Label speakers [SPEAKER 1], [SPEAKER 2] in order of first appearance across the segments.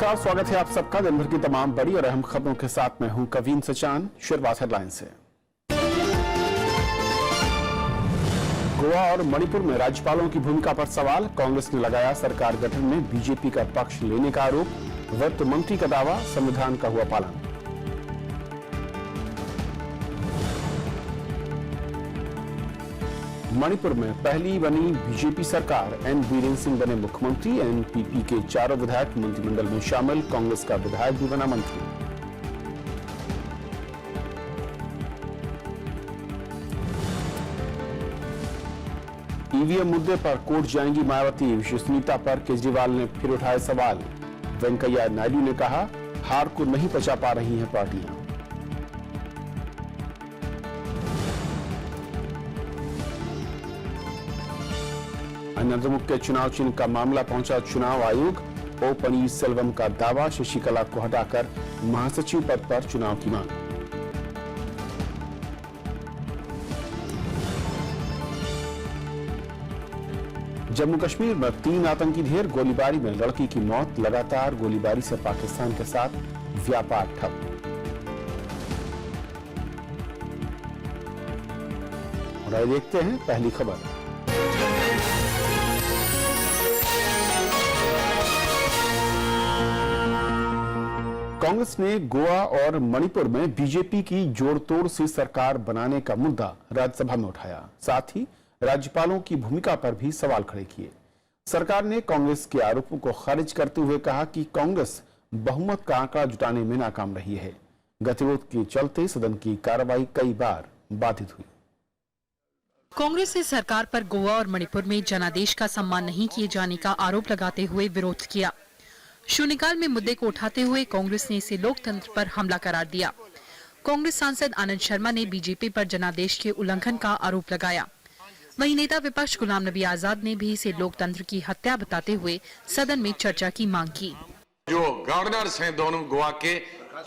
[SPEAKER 1] नमस्कार, स्वागत है आप सबका दिन भर की तमाम बड़ी और अहम खबरों के साथ मैं हूं कवीन सचान। शुरुआत हेडलाइन से। गोवा और मणिपुर में राज्यपालों की भूमिका पर सवाल, कांग्रेस ने लगाया सरकार गठन में बीजेपी का पक्ष लेने का आरोप। वित्त मंत्री का दावा, संविधान का हुआ पालन। मणिपुर में पहली बनी बीजेपी सरकार, एन बीरेन सिंह बने मुख्यमंत्री। एनपीपी के चारों विधायक मंत्रिमंडल में शामिल, कांग्रेस का विधायक भी बना मंत्री। ईवीएम मुद्दे पर कोर्ट जाएंगी मायावती, विश्वसनीयता पर केजरीवाल ने फिर उठाए सवाल। वेंकैया नायडू ने कहा, हार को नहीं पचा पा रही हैं पार्टियां। अनंतमुख के चुनाव चिन्ह का मामला पहुंचा चुनाव आयोग। ओ पनीरसेल्वम का दावा, शशिकला को हटाकर महासचिव पद पर चुनाव की मांग। जम्मू कश्मीर में 3 आतंकी ढेर, गोलीबारी में लड़की की मौत। लगातार गोलीबारी से पाकिस्तान के साथ व्यापार ठप। और आइए देखते हैं पहली खबर। कांग्रेस ने गोवा और मणिपुर में बीजेपी की जोड़तोड़ से सरकार बनाने का मुद्दा राज्यसभा में उठाया। साथ ही राज्यपालों की भूमिका पर भी सवाल खड़े किए। सरकार ने कांग्रेस के आरोपों को खारिज करते हुए कहा कि कांग्रेस बहुमत का आंकड़ा जुटाने में नाकाम रही है। गतिरोध के चलते सदन की कार्रवाई कई बार बाधित हुई।
[SPEAKER 2] कांग्रेस ने सरकार पर गोवा और मणिपुर में जनादेश का सम्मान नहीं किए जाने का आरोप लगाते हुए विरोध किया। शून्यकाल में मुद्दे को उठाते हुए कांग्रेस ने इसे लोकतंत्र पर हमला करार दिया। कांग्रेस सांसद आनंद शर्मा ने बीजेपी पर जनादेश के उल्लंघन का आरोप लगाया। वहीं नेता विपक्ष गुलाम नबी आजाद ने भी इसे लोकतंत्र की हत्या बताते हुए सदन में चर्चा की मांग की।
[SPEAKER 3] जो गवर्नर्स हैं दोनों गोवा के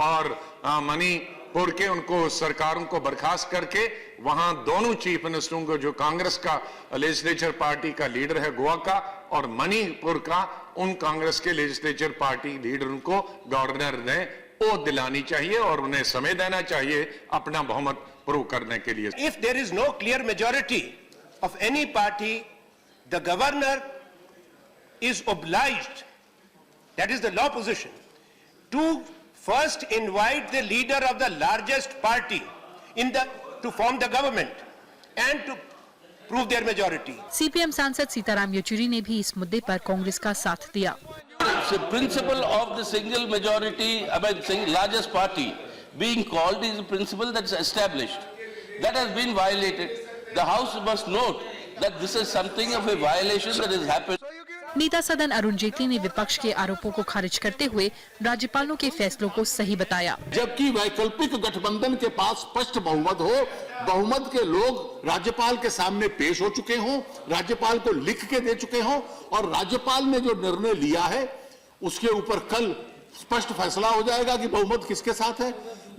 [SPEAKER 3] और मणिपुर के, उनको सरकारों को बर्खास्त करके वहां दोनों चीफ मिनिस्टरों को, जो कांग्रेस का लेजिस्लेचर पार्टी का लीडर है गोवा का और मणिपुर का, उन कांग्रेस के लेजिस्लेचर पार्टी लीडरों को गवर्नर ने ओथ दिलानी चाहिए और उन्हें समय देना चाहिए अपना बहुमत प्रूव करने के लिए।
[SPEAKER 4] If there is no clear majority of any party, the governor is obliged, that is the law position, to first invite the leader of the largest party to form the government and to prove their majority.
[SPEAKER 2] CPM सांसद सीताराम येचुरी ने भी इस मुद्दे पर कांग्रेस का साथ दिया।
[SPEAKER 5] The principle of the single majority, largest party being called is a principle that's established. That has been violated. The House must note that this is something of a violation that has happened.
[SPEAKER 2] नेता सदन अरुण जेटली ने विपक्ष के आरोपों को खारिज करते हुए राज्यपालों के फैसलों को सही बताया।
[SPEAKER 6] जबकि वैकल्पिक गठबंधन के पास स्पष्ट बहुमत हो, बहुमत के लोग राज्यपाल के सामने पेश हो चुके हों, राज्यपाल को लिख के दे चुके हों और राज्यपाल ने जो निर्णय लिया है उसके ऊपर कल स्पष्ट फैसला हो जाएगा कि बहुमत किसके साथ है।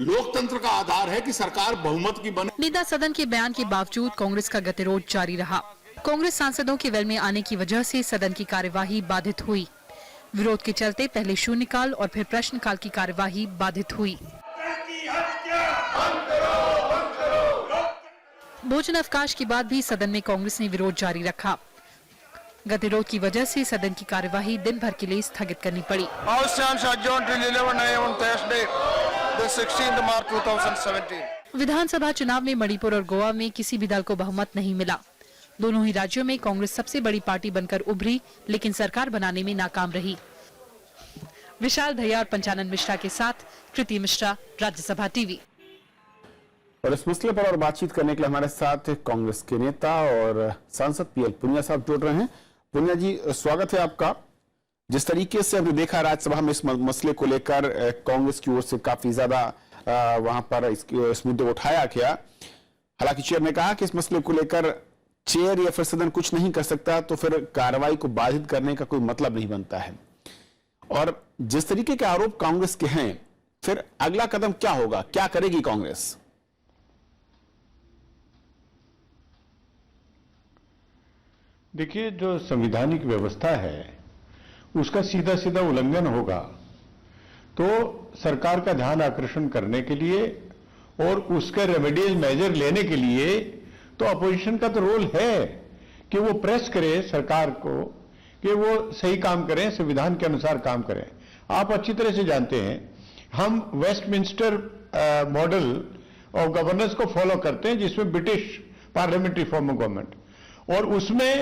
[SPEAKER 6] लोकतंत्र का आधार है कि सरकार बहुमत की बने।
[SPEAKER 2] नेता सदन के बयान के बावजूद कांग्रेस का गतिरोध जारी रहा। कांग्रेस सांसदों के वेल में आने की वजह से सदन की कार्यवाही बाधित हुई। विरोध के चलते पहले शून्यकाल और फिर प्रश्नकाल की कार्यवाही बाधित हुई। भोजन अवकाश के बाद भी सदन में कांग्रेस ने विरोध जारी रखा। गतिरोध की वजह से सदन की कार्यवाही दिन भर के लिए स्थगित करनी पड़ी। विधानसभा चुनाव में मणिपुर और गोवा में किसी भी दल को बहुमत नहीं मिला। दोनों ही राज्यों में कांग्रेस सबसे बड़ी पार्टी बनकर उभरी, लेकिन सरकार बनाने में नाकाम रही। विशाल दहिया और पंचानन मिश्रा के साथ कृति मिश्रा, राज्यसभा टीवी।
[SPEAKER 1] और इस मसले पर और बातचीत करने के लिए हमारे साथ कांग्रेस के नेता और सांसद पीएल पुनिया साहब जुड़ रहे हैं। पुनिया जी, स्वागत है आपका। जिस तरीके से हमने देखा राज्यसभा में इस मसले को लेकर कांग्रेस की ओर से काफी ज्यादा वहां पर इस मुद्दे को उठाया गया। हालांकि चेयर ने कहा कि इस मसले को लेकर चेयर या फिर सदन कुछ नहीं कर सकता, तो फिर कार्रवाई को बाधित करने का कोई मतलब नहीं बनता है। और जिस तरीके के आरोप कांग्रेस के हैं, फिर अगला कदम क्या होगा, क्या करेगी कांग्रेस?
[SPEAKER 7] देखिए, जो संवैधानिक व्यवस्था है उसका सीधा सीधा उल्लंघन होगा तो सरकार का ध्यान आकर्षण करने के लिए और उसके रेमेडियल मेजर लेने के लिए तो अपोजिशन का तो रोल है कि वो प्रेस करे सरकार को कि वो सही काम करें, संविधान के अनुसार काम करें। आप अच्छी तरह से जानते हैं हम वेस्टमिंस्टर मॉडल ऑफ गवर्नेंस को फॉलो करते हैं, जिसमें British parliamentary form of government, और उसमें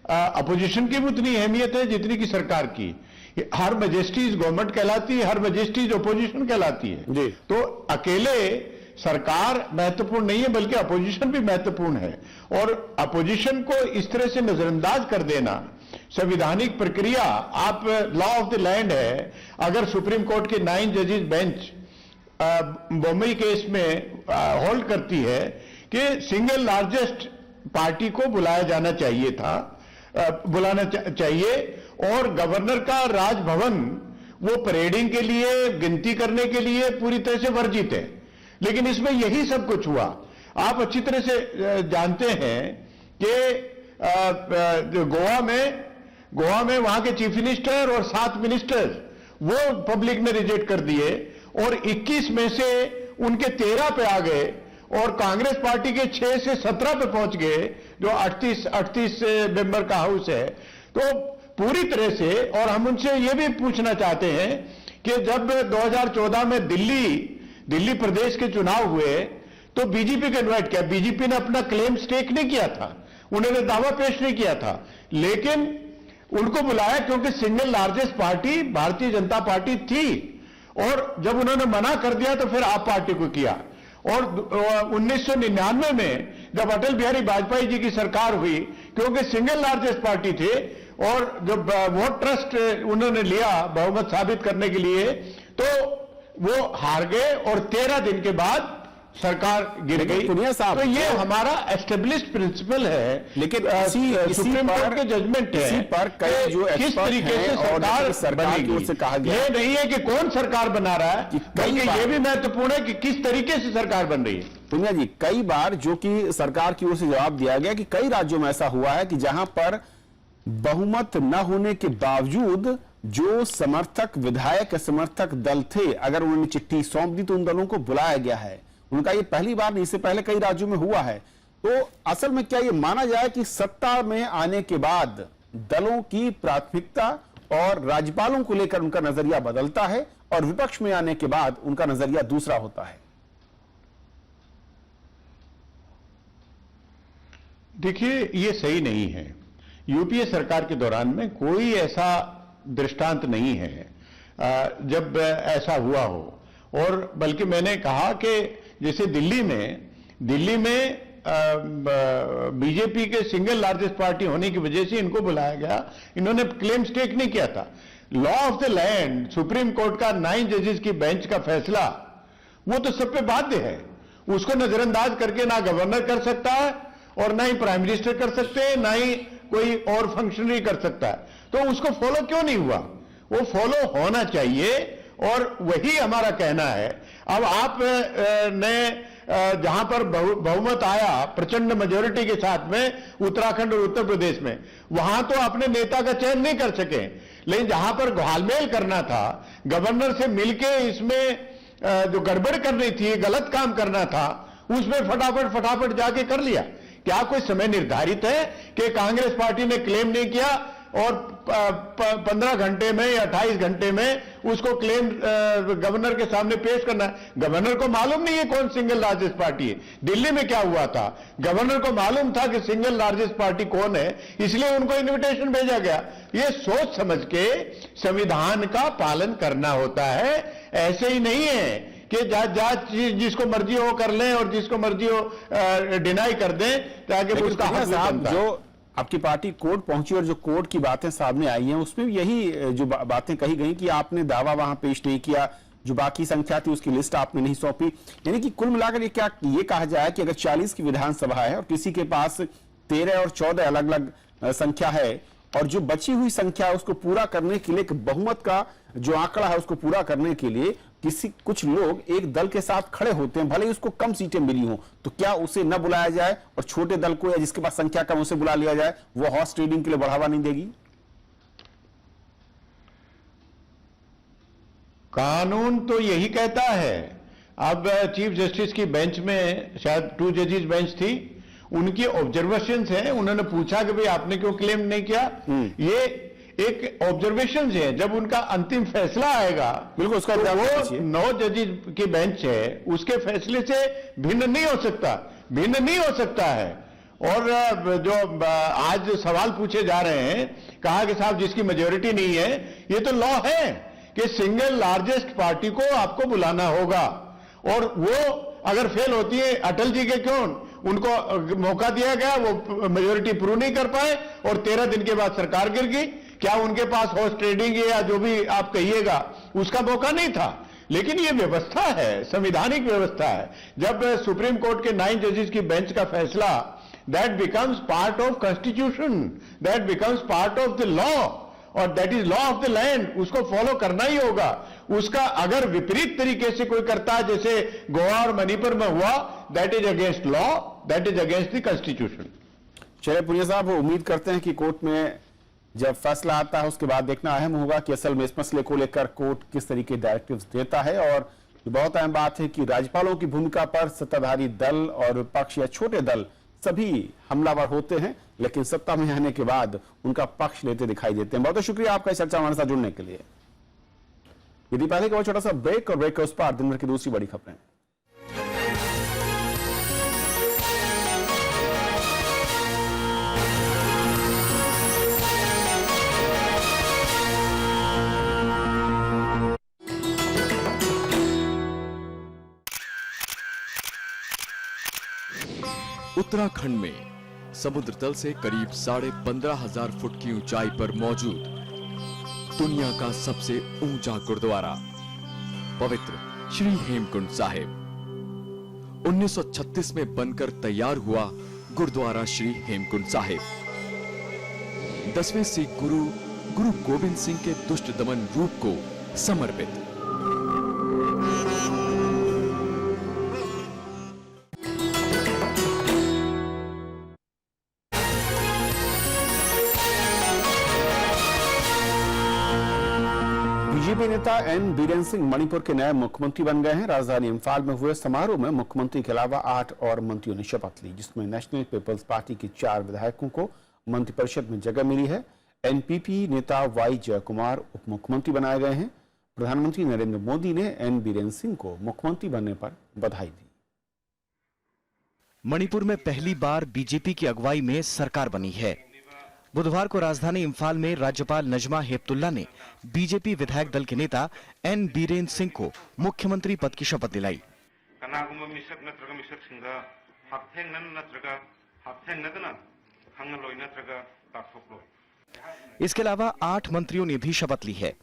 [SPEAKER 7] अपोजिशन की भी उतनी अहमियत है जितनी की सरकार की। हर मैजेस्टीज गवर्नमेंट कहलाती है, हर मैजेस्टीज अपोजिशन कहलाती है
[SPEAKER 1] जी।
[SPEAKER 7] तो अकेले सरकार महत्वपूर्ण नहीं है बल्कि अपोजिशन भी महत्वपूर्ण है, और अपोजिशन को इस तरह से नजरअंदाज कर देना, संवैधानिक प्रक्रिया, आप लॉ ऑफ द लैंड है, अगर सुप्रीम कोर्ट के 9 जजेस बेंच बम्बई केस में होल्ड करती है कि सिंगल लार्जेस्ट पार्टी को बुलाया जाना चाहिए था, बुलाना चाहिए, और गवर्नर का राजभवन वो परेडिंग के लिए, गिनती करने के लिए पूरी तरह से वर्जित है। लेकिन इसमें यही सब कुछ हुआ। आप अच्छी तरह से जानते हैं कि गोवा में वहां के चीफ मिनिस्टर और 7 मिनिस्टर्स वो पब्लिक ने रिजेक्ट कर दिए, और 21 में से उनके 13 पे आ गए, और कांग्रेस पार्टी के 6 से 17 पे पहुंच गए, जो 38 मेंबर का हाउस है। तो पूरी तरह से, और हम उनसे ये भी पूछना चाहते हैं कि जब 2014 में दिल्ली प्रदेश के चुनाव हुए तो बीजेपी को इन्वाइट किया। बीजेपी ने अपना क्लेम स्टेक नहीं किया था, उन्होंने दावा पेश नहीं किया था, लेकिन उनको बुलाया क्योंकि single largest party Bharatiya Janata party थी, और जब उन्होंने मना कर दिया तो फिर आप पार्टी को किया। और 1999 में जब अटल बिहारी वाजपेयी जी की सरकार हुई, क्योंकि सिंगल लार्जेस्ट पार्टी थे, और जब वोट ट्रस्ट उन्होंने लिया बहुमत साबित करने के लिए, तो वो हार गए, और 13 दिन के बाद सरकार गिर गई।
[SPEAKER 1] पुनिया साहब,
[SPEAKER 7] तो ये हमारा एस्टेब्लिश्ड प्रिंसिपल है,
[SPEAKER 1] लेकिन
[SPEAKER 7] सुप्रीम कोर्ट के जजमेंट है,
[SPEAKER 1] इसी पर कई जो
[SPEAKER 7] किस तरीके से सरकार
[SPEAKER 1] की ओर से कहा गया,
[SPEAKER 7] ये नहीं है कि कौन सरकार बना रहा है, बल्कि ये भी महत्वपूर्ण है कि किस तरीके से सरकार बन रही है।
[SPEAKER 1] पुनिया जी, कई बार जो कि सरकार की ओर से जवाब दिया गया कि कई राज्यों में ऐसा हुआ है कि जहां पर बहुमत न होने के बावजूद जो समर्थक विधायक समर्थक दल थे, अगर उन्होंने चिट्ठी सौंप दी तो उन दलों को बुलाया गया है। उनका ये पहली बार नहीं, इससे पहले कई राज्यों में हुआ है। तो असल में क्या ये माना जाए कि सत्ता में आने के बाद दलों की प्राथमिकता और राज्यपालों को लेकर उनका नजरिया बदलता है, और विपक्ष में आने के बाद उनका नजरिया दूसरा होता है?
[SPEAKER 7] देखिए, ये सही नहीं है। यूपीए सरकार के दौरान में कोई ऐसा दृष्टांत नहीं है जब ऐसा हुआ हो, और बल्कि मैंने कहा कि जैसे दिल्ली में बीजेपी के सिंगल लार्जेस्ट पार्टी होने की वजह से इनको बुलाया गया, इन्होंने क्लेम स्टेक नहीं किया था। Law of the land, supreme court का 9 जजेस की बेंच का फैसला, वो तो सब पे बाध्य है, उसको नजरअंदाज करके ना गवर्नर कर सकता है, और ना ही प्राइम मिनिस्टर कर सकते हैं, ना ही कोई और फंक्शनरी कर सकता है। तो उसको फॉलो क्यों नहीं हुआ? वो फॉलो होना चाहिए, और वही हमारा कहना है। अब आप ने जहां पर बहुमत आया प्रचंड मेजोरिटी के साथ में उत्तराखंड और उत्तर प्रदेश में, वहां तो अपने नेता का चयन नहीं कर सके, लेकिन जहां पर घालमेल करना था, गवर्नर से मिलके इसमें जो गड़बड़ करनी थी, गलत काम करना था, उसमें फटाफट जाके कर लिया। क्या कोई समय निर्धारित है कि कांग्रेस पार्टी ने क्लेम नहीं किया और 15 घंटे में या 28 घंटे में उसको क्लेम गवर्नर के सामने पेश करना है? गवर्नर को मालूम नहीं है कौन सिंगल लार्जेस्ट पार्टी है। दिल्ली में क्या हुआ था, गवर्नर को मालूम था कि सिंगल लार्जेस्ट पार्टी कौन है, इसलिए उनको इन्विटेशन भेजा गया। ये सोच समझ के संविधान का पालन करना होता है, ऐसे ही नहीं है कि जिसको मर्जी हो कर लें और जिसको मर्जी हो डिनाई कर दें, ताकि उसका हक बनता है।
[SPEAKER 1] जो आपकी पार्टी कोर्ट पहुंची और जो कोर्ट की बातें सामने आई हैं, उसमें यही जो बातें कही गई कि आपने दावा वहां पेश नहीं किया, जो बाकी संख्या थी उसकी लिस्ट आपने नहीं सौंपी। यानी कि कुल मिलाकर ये कहा जाए कि अगर 40 की विधानसभा है और किसी के पास 13 और 14 अलग अलग संख्या है, और जो बची हुई संख्या है उसको पूरा करने के लिए, बहुमत का जो आंकड़ा है उसको पूरा करने के लिए कुछ लोग एक दल के साथ खड़े होते हैं, भले ही उसको कम सीटें मिली हो, तो क्या उसे न बुलाया जाए और छोटे दल को या जिसके पास संख्या कम उसे बुला लिया जाए? वो हॉर्स ट्रेडिंग के लिए बढ़ावा नहीं देगी?
[SPEAKER 7] कानून तो यही कहता है। अब चीफ जस्टिस की बेंच में शायद 2 जजेस बेंच थी, उनकी ऑब्जर्वेशंस हैं, उन्होंने पूछा कि भाई आपने क्यों क्लेम नहीं किया। ये एक ऑब्जर्वेशंस है, जब उनका अंतिम फैसला आएगा
[SPEAKER 1] बिल्कुल उसका
[SPEAKER 7] तो
[SPEAKER 1] जवाब
[SPEAKER 7] वो
[SPEAKER 1] दीजिए।
[SPEAKER 7] 9 जजेस की बेंच है, उसके फैसले से भिन्न नहीं हो सकता, भिन्न नहीं हो सकता है। और जो आज सवाल पूछे जा रहे हैं, कहा कि साहब जिसकी मेजोरिटी नहीं है, ये तो लॉ है कि सिंगल लार्जेस्ट पार्टी को आपको बुलाना होगा, और वो अगर फेल होती है, अटल जी के क्यों उनको मौका दिया गया, वो मेजोरिटी प्रूव नहीं कर पाए और 13 दिन के बाद सरकार गिर गई। क्या उनके पास हॉर्स ट्रेडिंग या जो भी आप कहिएगा उसका मौका नहीं था? लेकिन ये व्यवस्था है, संवैधानिक व्यवस्था है। जब सुप्रीम कोर्ट के 9 जजेस की बेंच का फैसला, that becomes part of constitution, that becomes part of the law, और that is law of the land, उसको फॉलो करना ही होगा। उसका अगर विपरीत तरीके से कोई करता है, जैसे गोवा और मणिपुर में हुआ, that is against law, that is against the constitution.
[SPEAKER 1] चलिए पुनिया साहब, उम्मीद करते हैं कि कोर्ट में जब फैसला आता है उसके बाद देखना अहम होगा कि असल में इस मसले को लेकर कोर्ट किस तरीके डायरेक्टिव्स देता है। और ये बहुत अहम बात है कि राज्यपालों की भूमिका पर सत्ताधारी दल और विपक्ष या छोटे दल सभी हमलावर होते हैं, लेकिन सत्ता में आने के बाद उनका पक्ष लेते दिखाई देते हैं। बहुत बहुत शुक्रिया आपका इस चर्चा हमारे साथ जुड़ने के लिए। यदि पहले का छोटा सा ब्रेक, और ब्रेक के उस पार दिन भर की दूसरी बड़ी खबरें।
[SPEAKER 8] उत्तराखंड में समुद्र तल से करीब 15,500 फुट की ऊंचाई पर मौजूद दुनिया का सबसे ऊंचा गुरुद्वारा पवित्र श्री हेमकुंड साहिब 1936 में बनकर तैयार हुआ गुरुद्वारा श्री हेमकुंड साहिब 10वें सिख गुरु गोबिंद सिंह के दुष्ट दमन रूप को समर्पित।
[SPEAKER 1] बीजेपी नेता एन बीरेन सिंह मणिपुर के नए मुख्यमंत्री बन गए हैं। राजधानी इम्फाल में हुए समारोह में मुख्यमंत्री के अलावा 8 और मंत्रियों ने शपथ ली, जिसमें नेशनल पीपल्स पार्टी के 4 विधायकों को मंत्रिपरिषद में जगह मिली है। एनपीपी नेता वाई जयकुमार उप मुख्यमंत्री बनाए गए हैं। प्रधानमंत्री नरेंद्र मोदी ने एन बीरेन सिंह को मुख्यमंत्री बनने पर बधाई दी।
[SPEAKER 9] मणिपुर में पहली बार बीजेपी की अगुवाई में सरकार बनी है। बुधवार को राजधानी इम्फाल में राज्यपाल नजमा हेपतुल्ला ने बीजेपी विधायक दल के नेता एन बीरेन सिंह को मुख्यमंत्री पद की शपथ दिलाई। इसके अलावा 8 मंत्रियों ने भी शपथ ली है।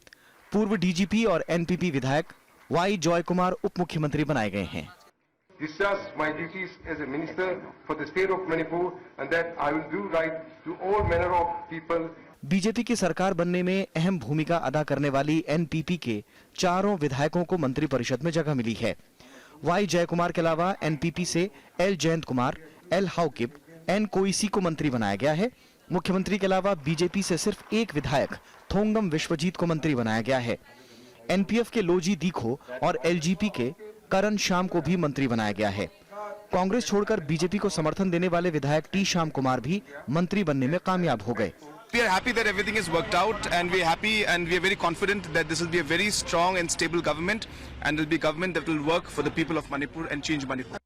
[SPEAKER 9] पूर्व डीजीपी और एनपीपी विधायक वाई जयकुमार उप मुख्यमंत्री बनाए गए हैं।
[SPEAKER 10] discharge my duties as a minister for the state of Manipur and that I will do right to all manner of people.
[SPEAKER 9] BJP की सरकार बनने में अहम भूमिका अदा करने वाली एनपीपी के 4 विधायकों को मंत्रिपरिषद में जगह मिली है। वाई जयकुमार के अलावा एनपीपी से L Jayant Kumar, L Haokip, N Kayisii को मंत्री बनाया गया है। मुख्यमंत्री के अलावा बीजेपी से सिर्फ एक विधायक थोंगम विश्वजीत को मंत्री बनाया गया है। एनपीएफ के लोजी दीखो और एलजीपी के करण श्याम को भी मंत्री बनाया गया है। कांग्रेस छोड़कर बीजेपी को समर्थन देने वाले विधायक टी श्याम कुमार भी मंत्री बनने में कामयाब हो गए।
[SPEAKER 11] We are happy that everything is worked out, and we are happy and we are very confident that this will be a very strong and stable government, and will be government that will work for the people of Manipur and change Manipur.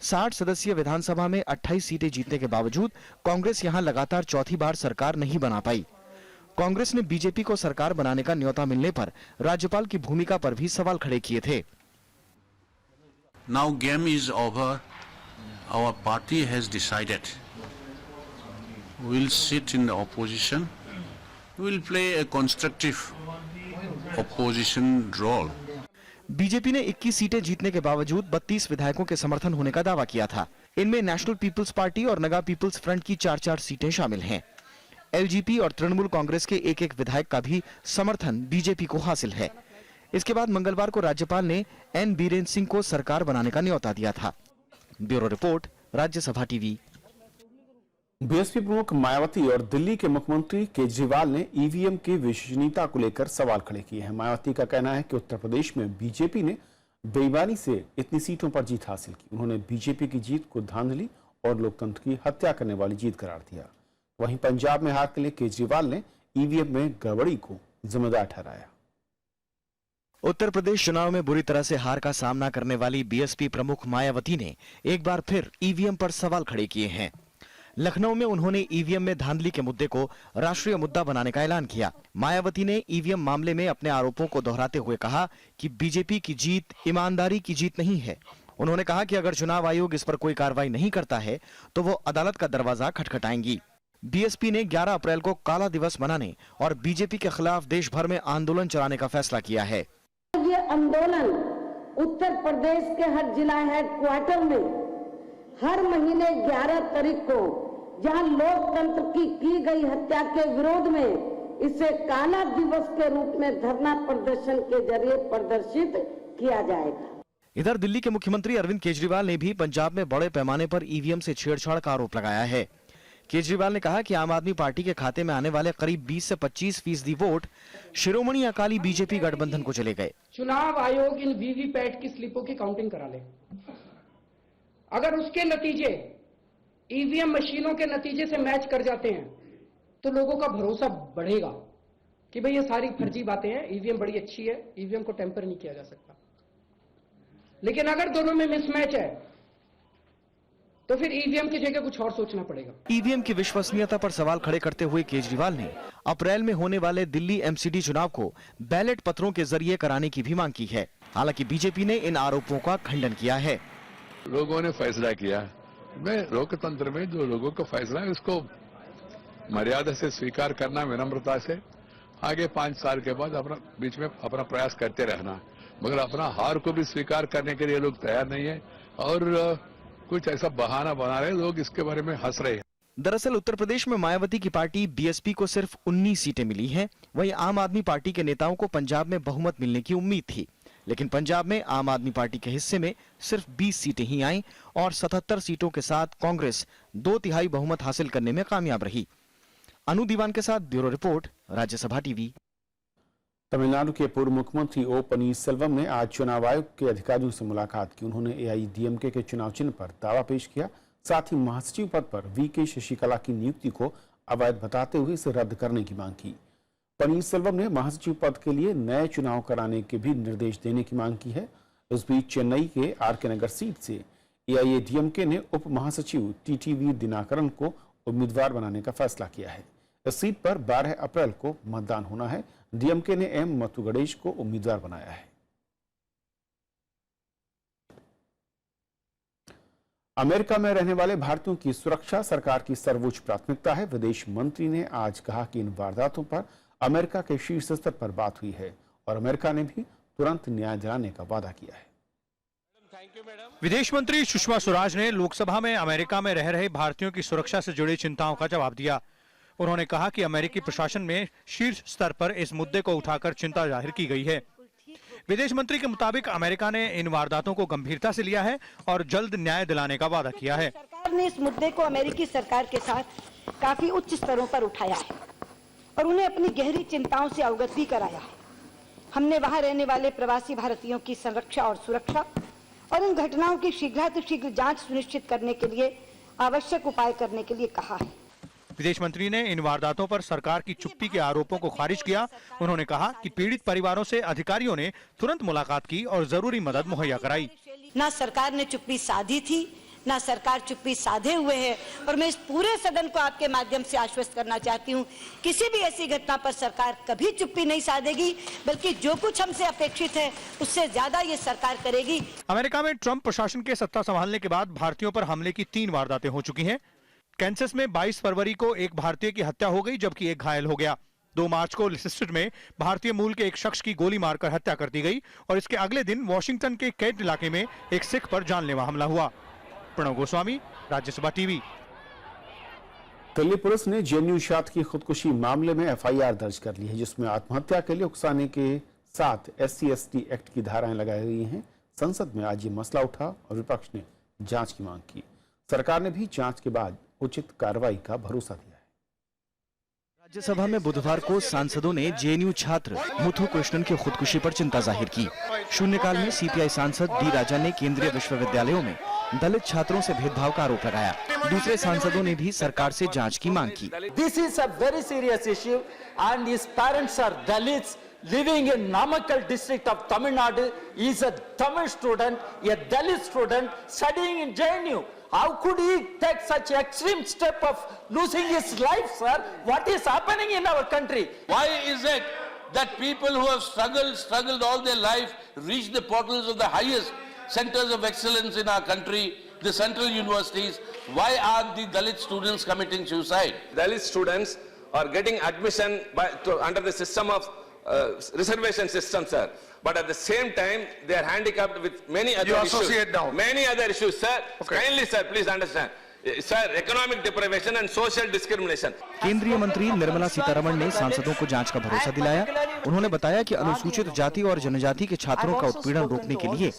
[SPEAKER 9] 60 सदस्यीय विधानसभा में 28 सीटें जीतने के बावजूद कांग्रेस यहां लगातार चौथी बार सरकार नहीं बना पाई। कांग्रेस ने बीजेपी को सरकार बनाने का न्योता मिलने पर राज्यपाल की भूमिका पर भी सवाल खड़े किए थे।
[SPEAKER 12] Now game is over. Our party has decided. We'll sit in the opposition. We'll play a constructive opposition role.
[SPEAKER 9] BJP ने 21 सीटें जीतने के बावजूद 32 विधायकों के समर्थन होने का दावा किया था। इनमें नेशनल पीपल्स पार्टी और नगा पीपल्स फ्रंट की 4-4 सीटें शामिल हैं। एलजीपी और तृणमूल कांग्रेस के एक-एक विधायक का भी समर्थन बीजेपी को हासिल है। इसके बाद मंगलवार को राज्यपाल ने एन बीरेन सिंह को सरकार बनाने का न्योता दिया था। Bureau report, Rajya Sabha TV.
[SPEAKER 1] BSP प्रमुख मायावती और दिल्ली के मुख्यमंत्री केजरीवाल ने ईवीएम की विश्वसनीयता को लेकर सवाल खड़े किए हैं। मायावती का कहना है कि उत्तर प्रदेश में बीजेपी ने बेईमानी से इतनी सीटों पर जीत हासिल की। उन्होंने बीजेपी की जीत को धांधली और लोकतंत्र की हत्या करने वाली जीत करार दिया। वहीं पंजाब में हार के लिए केजरीवाल ने ईवीएम में गड़बड़ी को जिम्मेदार ठहराया।
[SPEAKER 9] उत्तर प्रदेश चुनाव में बुरी तरह से हार का सामना करने वाली बीएसपी प्रमुख मायावती ने एक बार फिर ईवीएम पर सवाल खड़े किए हैं। लखनऊ में उन्होंने ईवीएम में धांधली के मुद्दे को राष्ट्रीय मुद्दा बनाने का ऐलान किया। मायावती ने ईवीएम मामले में अपने आरोपों को दोहराते हुए कहा कि बीजेपी की जीत ईमानदारी की जीत नहीं है। उन्होंने कहा कि अगर चुनाव आयोग इस पर कोई कार्रवाई नहीं करता है तो वो अदालत का दरवाजा खटखटाएंगी। बीएसपी ने 11 अप्रैल को काला दिवस मनाने और बीजेपी के खिलाफ देश भर में आंदोलन चलाने का फैसला किया है।
[SPEAKER 13] ये आंदोलन उत्तर प्रदेश के हर जिला हेडक्वार्टर में हर महीने 11 तारीख को, जहां लोकतंत्र की गई हत्या के विरोध में इसे काला दिवस के रूप में धरना प्रदर्शन के जरिए प्रदर्शित किया जाएगा।
[SPEAKER 9] इधर दिल्ली के मुख्यमंत्री अरविंद केजरीवाल ने भी पंजाब में बड़े पैमाने पर ईवीएम से छेड़छाड़ का आरोप लगाया है। केजरीवाल ने कहा कि आम आदमी पार्टी के खाते में आने वाले करीब 20 से 25% वोट शिरोमणि अकाली बीजेपी गठबंधन को चले गए।
[SPEAKER 14] चुनाव आयोग इन वीवीपैट की स्लिपों की काउंटिंग करा ले। अगर उसके नतीजे ईवीएम मशीनों के नतीजे से मैच कर जाते हैं तो लोगों का भरोसा बढ़ेगा कि भाई ये सारी फर्जी बातें हैं, ईवीएम बड़ी अच्छी है, ईवीएम को टेम्पर नहीं किया जा सकता। लेकिन अगर दोनों में मिसमैच है तो फिर ईवीएम की जगह कुछ और सोचना पड़ेगा।
[SPEAKER 9] ईवीएम की विश्वसनीयता पर सवाल खड़े करते हुए केजरीवाल ने अप्रैल में होने वाले दिल्ली एमसीडी चुनाव को बैलेट पत्रों के जरिए कराने की भी मांग की है। हालांकि बीजेपी ने इन आरोपों का खंडन किया है।
[SPEAKER 15] लोगों ने फैसला किया, मैं लोकतंत्र में जो लोगों का फैसला है उसको मर्यादा से स्वीकार करना, विनम्रता से आगे 5 साल के बाद बीच में अपना प्रयास करते रहना, मगर अपना हार को भी स्वीकार करने के लिए लोग तैयार नहीं है और कुछ ऐसा बहाना बना रहे लोग, इसके बारे में हंस रहे हैं।
[SPEAKER 9] दरअसल उत्तर प्रदेश में मायावती की पार्टी बीएसपी को सिर्फ 19 सीटें मिली हैं। वहीं आम आदमी पार्टी के नेताओं को पंजाब में बहुमत मिलने की उम्मीद थी, लेकिन पंजाब में आम आदमी पार्टी के हिस्से में सिर्फ 20 सीटें ही आईं और 77 सीटों के साथ कांग्रेस 2/3 बहुमत हासिल करने में कामयाब रही। अनु दीवान के साथ bureau report, Rajya Sabha TV.
[SPEAKER 1] Tamil Nadu के पूर्व मुख्यमंत्री ओ पनीरसेल्वम ने आज चुनाव आयोग के अधिकारियों से मुलाकात की। उन्होंने एआईडीएमके के चुनाव चिन्ह पर दावा पेश किया। साथ ही महासचिव पद पर वीके शशिकला की नियुक्ति को अवैध बताते हुए इसे रद्द करने की मांग की। पनीरसेल्वम ने महासचिव पद के लिए नए चुनाव कराने के भी निर्देश देने की मांग की है। इस बीच चेन्नई के आरके नगर सीट से एआईएडीएमके ने उप महासचिव टीटीवी दिनाकरन को उम्मीदवार बनाने का फैसला किया है। इस सीट पर 12 अप्रैल को मतदान होना है। डीएमके ने एम मथु गणेश को उम्मीदवार बनाया है। अमेरिका में रहने वाले भारतीयों की सुरक्षा सरकार की सर्वोच्च प्राथमिकता है। विदेश मंत्री ने आज कहा कि इन वारदातों पर अमेरिका के शीर्ष स्तर पर बात हुई है और अमेरिका ने भी तुरंत न्याय दिलाने का वादा किया है।
[SPEAKER 16] विदेश मंत्री सुषमा स्वराज ने लोकसभा में अमेरिका में रह रहे भारतीयों की सुरक्षा से जुड़ी चिंताओं का जवाब दिया। उन्होंने कहा कि अमेरिकी प्रशासन में शीर्ष स्तर पर इस मुद्दे को उठाकर चिंता जाहिर की गई है। विदेश मंत्री के मुताबिक अमेरिका ने इन वारदातों को गंभीरता से लिया है और जल्द न्याय दिलाने का वादा किया है।
[SPEAKER 13] सरकार ने इस मुद्दे को अमेरिकी सरकार के साथ काफी उच्च स्तरों पर उठाया है और उन्हें अपनी गहरी चिंताओं से अवगत भी कराया है। हमने वहां रहने वाले प्रवासी भारतीयों की संरक्षा और सुरक्षा और इन घटनाओं की शीघ्र जांच सुनिश्चित करने के लिए आवश्यक उपाय करने के लिए कहा है।
[SPEAKER 16] विदेश मंत्री ने इन वारदातों पर सरकार की चुप्पी के आरोपों को खारिज किया। उन्होंने कहा कि पीड़ित परिवारों से अधिकारियों ने तुरंत मुलाकात की और जरूरी मदद मुहैया कराई।
[SPEAKER 13] ना सरकार ने चुप्पी साधी थी, ना सरकार चुप्पी साधे हुए है और मैं इस पूरे सदन को आपके माध्यम से आश्वस्त करना चाहती हूँ, किसी भी ऐसी घटना पर सरकार कभी चुप्पी नहीं साधेगी, बल्कि जो कुछ हमसे अपेक्षित है उससे ज्यादा ये सरकार करेगी।
[SPEAKER 16] अमेरिका में ट्रंप प्रशासन के सत्ता संभालने के बाद भारतीयों पर हमले की 3 वारदातें हो चुकी हैं। कैंसस में 22 फरवरी को एक भारतीय की हत्या हो गई, जबकि एक घायल हो गया। 2 मार्च को लिसेस्टर में भारतीय मूल के एक शख्स की गोली मारकर हत्या कर दी गई और इसके अगले दिन वॉशिंगटन के कैंट इलाके में एक सिख पर जानलेवा हमला हुआ। प्रणव गोस्वामी, राज्यसभा टीवी।
[SPEAKER 1] दिल्ली पुलिस ने जेएनयू छात्र की खुदकुशी मामले में एफआईआर दर्ज कर ली है, जिसमें आत्महत्या के लिए उकसाने के साथ SC/ST एक्ट की धाराएं लगाई गई हैं। संसद में आज ये मसला उठा और विपक्ष ने जांच की मांग की। सरकार ने भी जांच के बाद उचित कार्रवाई का भरोसा दिया है।
[SPEAKER 9] राज्यसभा में बुधवार को सांसदों ने जेएनयू छात्र मुथु कृष्णन की खुदकुशी पर चिंता जाहिर की। शून्यकाल में सीपीआई सांसद डी राजा ने केंद्रीय विश्वविद्यालयों में दलित छात्रों से भेदभाव का आरोप लगाया। दूसरे सांसदों ने भी सरकार से जांच की मांग की।
[SPEAKER 17] This is a very serious issue and his parents are Dalits living in Namakkal district of Tamil Nadu. He is a Tamil student, a Dalit student studying in JNU. How could he take such extreme step of losing his life, sir? What is happening in our country?
[SPEAKER 5] Why is it that people who have struggled all their life, reach the portals of the highest centers of excellence in our country, the central universities, why are the Dalit students committing suicide?
[SPEAKER 18] Dalit students are getting admission under the system of reservation system, sir. But at the same time, they are handicapped with many other issues.
[SPEAKER 11] You associate now.
[SPEAKER 18] Many other issues, sir.
[SPEAKER 11] Okay.
[SPEAKER 18] Kindly, sir, please understand. Sir, economic deprivation and social discrimination.
[SPEAKER 9] केंद्रीय मंत्री निर्मला सीतारमण ने सांसदों को जांच का भरोसा दिलाया। उन्होंने बताया कि अनुसूचित जाति और जनजाति के छात्रों का उत्पीड़न रोकने के लिए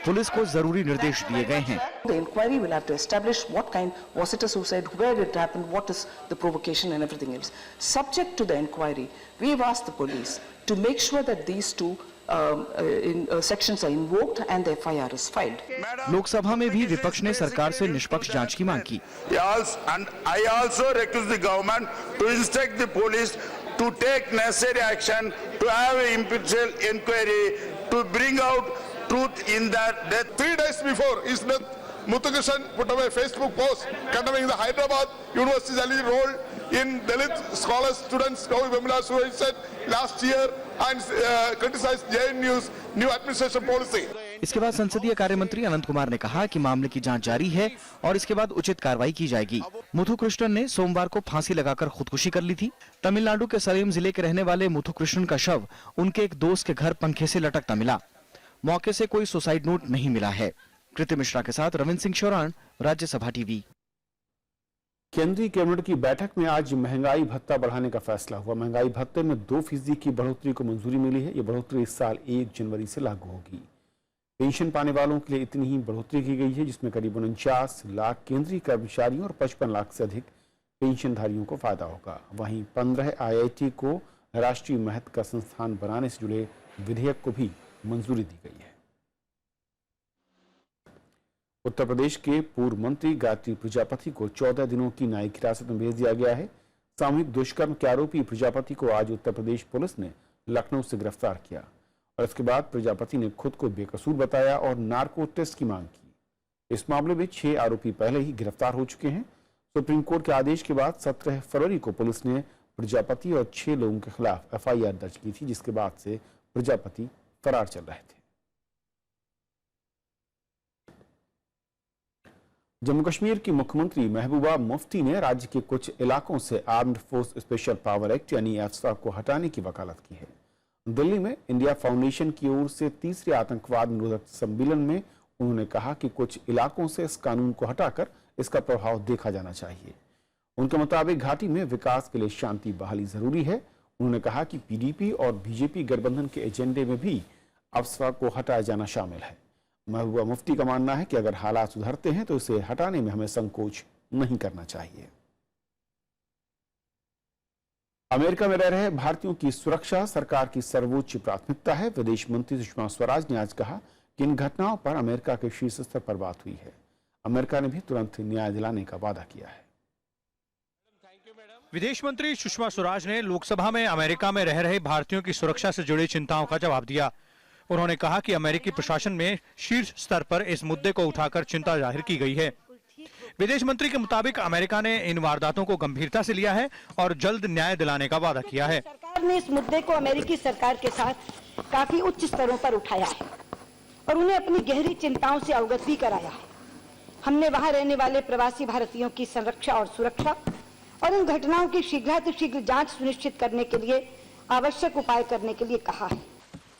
[SPEAKER 9] पुलिस को जरूरी निर्देश दिए गए हैं।
[SPEAKER 19] The inquiry will have to establish what kind, was it a suicide, where it happened, what is the provocation and everything else. Subject to the inquiry, we have asked the police to make sure that these two sections are invoked and the FIR is filed.
[SPEAKER 9] Lok Sabha में भी विपक्ष ने सरकार से निष्पक्ष जांच की मांग की।
[SPEAKER 20] And I also request the government to instruct the police to take necessary action, to have an impartial inquiry, to bring out truth in that death.
[SPEAKER 11] 3 days before his death, Muthukrishnan put up a Facebook post condemning the Hyderabad University's alleged role in Dalit scholars, students, suicide last year and criticized JNU's new administration policy.
[SPEAKER 9] इसके बाद संसदीय कार्य मंत्री अनंत कुमार ने कहा कि मामले की जांच जारी है और इसके बाद उचित कार्रवाई की जाएगी। मुथु कृष्णन ने सोमवार को फांसी लगाकर खुदकुशी कर ली थी। तमिलनाडु के सलेम जिले के रहने वाले मुथु कृष्णन का शव उनके एक दोस्त के घर पंखे से लटकता मिला। मौके से कोई सुसाइड नोट नहीं मिला है। कृति मिश्रा के साथ रविंद्र सिंह शौरान, राज्यसभा टीवी।
[SPEAKER 1] केंद्रीय कैबिनेट की बैठक में आज महंगाई भत्ता बढ़ाने का फैसला हुआ। महंगाई भत्ते में 2% की बढ़ोतरी को मंजूरी मिली है। ये बढ़ोतरी इस साल 1 जनवरी से लागू होगी। पेंशन पाने वालों के लिए इतनी ही बढ़ोतरी की गई है, जिसमें करीब 49 लाख केंद्रीय कर्मचारियों और 55 लाख से अधिक पेंशनधारियों को फायदा होगा। वहीं 15 IIT को राष्ट्रीय महत्व का संस्थान बनाने से जुड़े विधेयक को भी मंजूरी दी गई है। उत्तर प्रदेश के पूर्व मंत्री गायत्री प्रजापति को 14 दिनों की न्यायिक हिरासत में भेज दिया गया है। सामूहिक दुष्कर्म के आरोपी प्रजापति को आज उत्तर प्रदेश पुलिस ने लखनऊ से गिरफ्तार किया और इसके बाद प्रजापति ने खुद को बेकसूर बताया और नार्को टेस्ट की मांग की। इस मामले में 6 आरोपी पहले ही गिरफ्तार हो चुके हैं। सुप्रीम कोर्ट के आदेश के बाद 17 फरवरी को पुलिस ने प्रजापति और 6 लोगों के खिलाफ FIR दर्ज की थी, जिसके बाद से प्रजापति फरार चल रहे थे। जम्मू कश्मीर की मुख्यमंत्री महबूबा मुफ्ती ने राज्य के कुछ इलाकों से armed force special power act यानी एफसा को हटाने की वकालत की है। दिल्ली में इंडिया फाउंडेशन की ओर से तीसरे आतंकवाद निरोधक सम्मेलन में उन्होंने कहा कि कुछ इलाकों से इस कानून को हटाकर इसका प्रभाव देखा जाना चाहिए। उनके मुताबिक घाटी में विकास के लिए शांति बहाली जरूरी है। उन्होंने कहा कि PDP और BJP गठबंधन के एजेंडे में भी अफसा को हटाया जाना शामिल है। महबूबा मुफ्ती का मानना है कि अगर हालात सुधरते हैं तो इसे हटाने में हमें संकोच नहीं करना चाहिए। अमेरिका में रह रहे भारतीयों की सुरक्षा सरकार की सर्वोच्च प्राथमिकता है। विदेश मंत्री सुषमा स्वराज ने आज कहा कि इन घटनाओं पर अमेरिका के शीर्ष स्तर पर बात हुई है। अमेरिका ने भी तुरंत न्याय दिलाने का वादा किया है।
[SPEAKER 16] विदेश मंत्री सुषमा स्वराज ने लोकसभा में अमेरिका में रह रहे भारतीयों की सुरक्षा से जुड़ी चिंताओं का जवाब दिया। उन्होंने कहा कि अमेरिकी प्रशासन में शीर्ष स्तर पर इस मुद्दे को उठाकर चिंता जाहिर की गई है। विदेश मंत्री के मुताबिक अमेरिका ने इन वारदातों को गंभीरता से लिया है और जल्द न्याय दिलाने का वादा किया है।
[SPEAKER 13] सरकार ने इस मुद्दे को अमेरिकी सरकार के साथ काफी उच्च स्तरों पर उठाया है और उन्हें अपनी गहरी चिंताओं से अवगत भी कराया है। हमने वहां रहने वाले प्रवासी भारतीयों की संरक्षा और सुरक्षा और इन घटनाओं की शीघ्र जांच सुनिश्चित करने के लिए आवश्यक उपाय करने के लिए कहा है।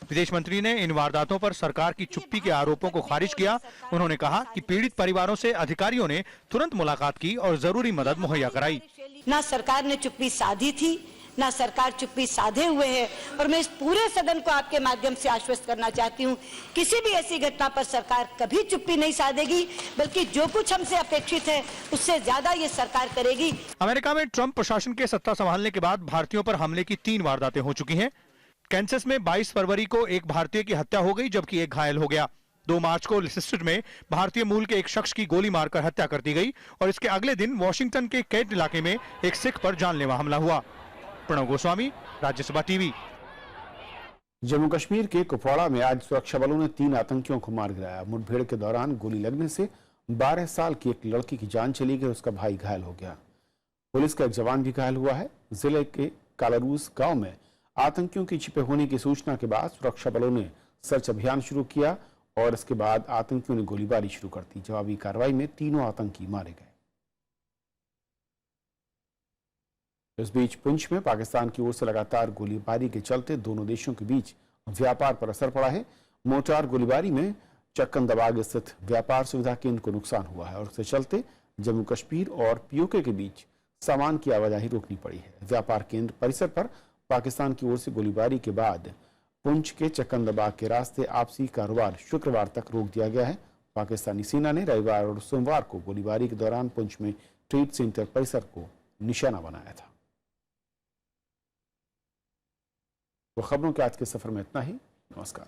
[SPEAKER 16] विदेश मंत्री ने इन वारदातों पर सरकार की चुप्पी के आरोपों को खारिज किया। उन्होंने कहा कि पीड़ित परिवारों से अधिकारियों ने तुरंत मुलाकात की और जरूरी मदद मुहैया कराई।
[SPEAKER 13] न सरकार ने चुप्पी साधी थी, ना सरकार चुप्पी साधे हुए है। और मैं इस पूरे सदन को आपके माध्यम से आश्वस्त करना चाहती हूँ, किसी भी ऐसी घटना पर सरकार कभी चुप्पी नहीं साधेगी, बल्कि जो कुछ हमसे अपेक्षित है उससे ज्यादा ये सरकार करेगी।
[SPEAKER 16] अमेरिका में ट्रंप प्रशासन के सत्ता संभालने के बाद भारतीयों पर हमले की 3 वारदातें हो चुकी हैं। कैंसस में 22 फरवरी को एक भारतीय की हत्या हो गई, जबकि एक घायल हो गया। 2 मार्च को लिसेस्टर में भारतीय मूल के एक शख्स की गोली मारकर हत्या कर दी गई और इसके अगले दिन वॉशिंगटन के कैंट इलाके में एक सिख पर जानलेवा हमला हुआ। प्रणव गोस्वामी, राज्यसभा टीवी।
[SPEAKER 1] जम्मू कश्मीर के कुपवाड़ा में आज सुरक्षा बलों ने 3 आतंकियों को मार गिराया। मुठभेड़ के दौरान गोली लगने से 12 साल की एक लड़की की जान चली गई, उसका भाई घायल हो गया। पुलिस का एक जवान भी घायल हुआ है। जिले के कालारूस गांव में आतंकियों के छिपे होने की सूचना के बाद सुरक्षा बलों ने सर्च अभियान शुरू किया और इसके बाद आतंकियों ने गोलीबारी शुरू कर दी। जवाबी कार्रवाई में 3 आतंकी मारे गए। इस बीच पुंछ में पाकिस्तान की ओर से लगातार गोलीबारी के चलते दोनों देशों के बीच व्यापार पर असर पड़ा है। मोर्टार गोलीबारी में चक्कनदबाग स्थित व्यापार सुविधा केंद्र को नुकसान हुआ है और इसके चलते जम्मू कश्मीर और पीओके के बीच सामान की आवाजाही रोकनी पड़ी है। व्यापार केंद्र परिसर पर पाकिस्तान की ओर से गोलीबारी के बाद पुंछ के चक्कनदबाग के रास्ते आपसी कारोबार शुक्रवार तक रोक दिया गया है। पाकिस्तानी सेना ने रविवार और सोमवार को गोलीबारी के दौरान पुंछ में ट्रेड सेंटर परिसर को निशाना बनाया था। तो खबरों के आज के सफर में इतना ही। नमस्कार।